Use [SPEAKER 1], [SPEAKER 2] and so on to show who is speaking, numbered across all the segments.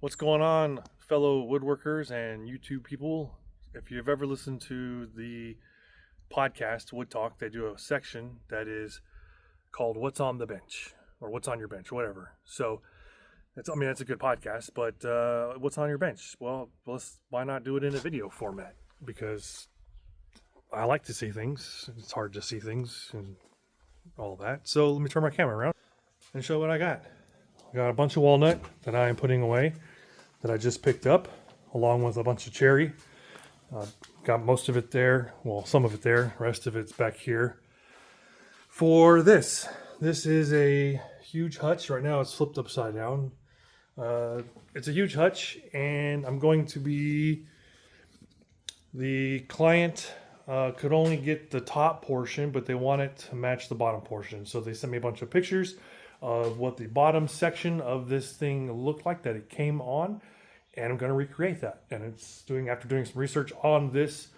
[SPEAKER 1] What's going on, fellow woodworkers and YouTube people? If you've ever listened to the podcast Wood Talk, they do a section that is called "What's on the Bench" or "What's on your bench," whatever. So it's a good podcast. But what's on your bench? Well, why not do it in a video format? Because I like to see things. It's hard to see things and all that. So let me turn my camera around and show what I got. I got a bunch of walnut that I am putting away that I just picked up, along with a bunch of cherry. Got most of it there, well, some of it there, rest of it's back here. For this is a huge hutch. Right now it's flipped upside down. It's a huge hutch, and I'm going to be, the client could only get the top portion, but they want it to match the bottom portion. So they sent me a bunch of pictures of what the bottom section of this thing looked like that it came on, and I'm going to recreate that. And after doing some research on this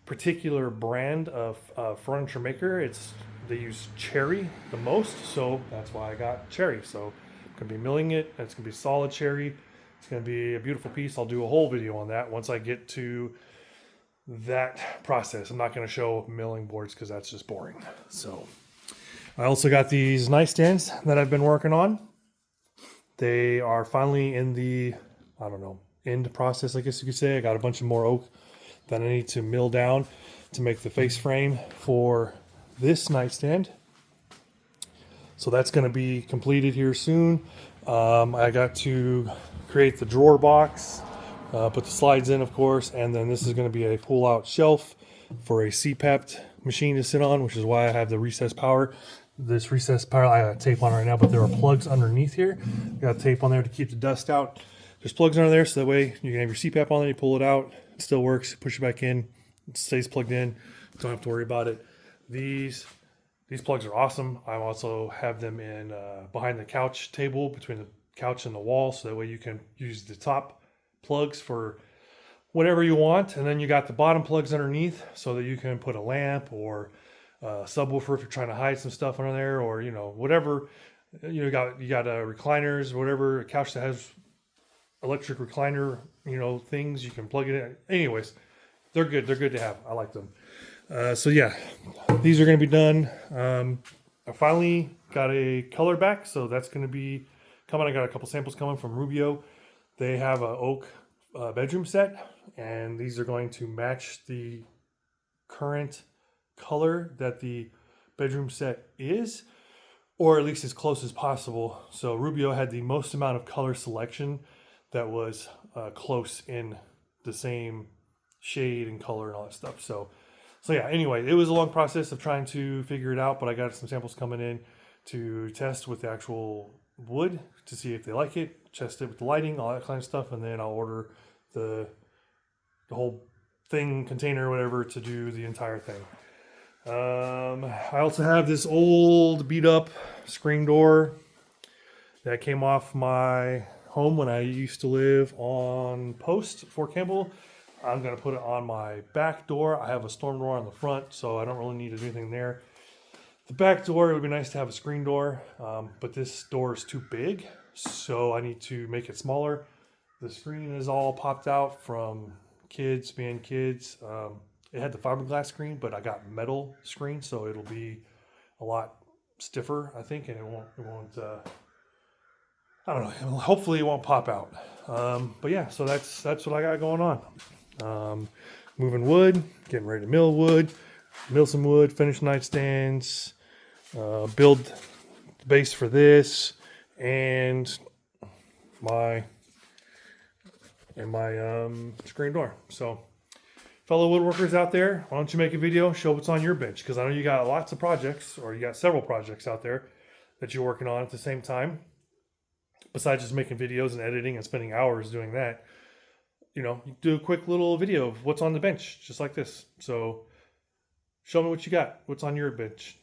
[SPEAKER 1] particular brand of furniture maker, they use cherry the most, so that's why I got cherry. So I'm going to be milling it, and it's going to be solid cherry. It's going to be a beautiful piece. I'll do a whole video on that once I get to that process. I'm not going to show milling boards because that's just boring. So I also got these nightstands that I've been working on. They are finally in the, end process, I guess you could say. I got a bunch of more oak that I need to mill down to make the face frame for this nightstand. So that's going to be completed here soon. I got to create the drawer box, put the slides in, of course, and then this is going to be a pull-out shelf for a CPAP machine to sit on, which is why I have the recessed power. This recessed power, I got tape on right now, but there are plugs underneath here. Got tape on there to keep the dust out. There's plugs under there, so that way you can have your CPAP on there, you pull it out, it still works, push it back in, it stays plugged in, don't have to worry about it. These plugs are awesome. I also have them in behind the couch table, between the couch and the wall, so that way you can use the top plugs for whatever you want, and then you got the bottom plugs underneath so that you can put a lamp or subwoofer if you're trying to hide some stuff under there, or whatever. You got recliners, whatever, a couch that has electric recliner things, you can plug it in. Anyways, they're good to have. I like them. So yeah, these are going to be done. I finally got a color back, so that's going to be coming. I got a couple samples coming from Rubio. They have an oak bedroom set, and these are going to match the current color that the bedroom set is, or at least as close as possible. So Rubio had the most amount of color selection that was close in the same shade and color and all that stuff. So yeah, anyway, it was a long process of trying to figure it out, but I got some samples coming in to test with the actual wood to see if they like it, test it with the lighting, all that kind of stuff, and then I'll order the whole thing, container, whatever, to do the entire thing. I also have this old beat up screen door that came off my home when I used to live on Post, Fort Campbell. I'm going to put it on my back door. I have a storm door on the front, so I don't really need to do anything there. The back door, it would be nice to have a screen door, but this door is too big, so I need to make it smaller. The screen is all popped out from being kids. It had the fiberglass screen, but I got metal screen, so it'll be a lot stiffer, I think, and it won't I don't know, hopefully it won't pop out. But yeah, so that's what I got going on. Moving wood, getting ready to mill some wood, finish nightstands, build the base for this, and my screen door. So fellow woodworkers out there, why don't you make a video, show what's on your bench, because I know you got lots of projects, or you got several projects out there that you're working on at the same time. Besides just making videos and editing and spending hours doing that, you do a quick little video of what's on the bench, just like this. So show me what you got, what's on your bench.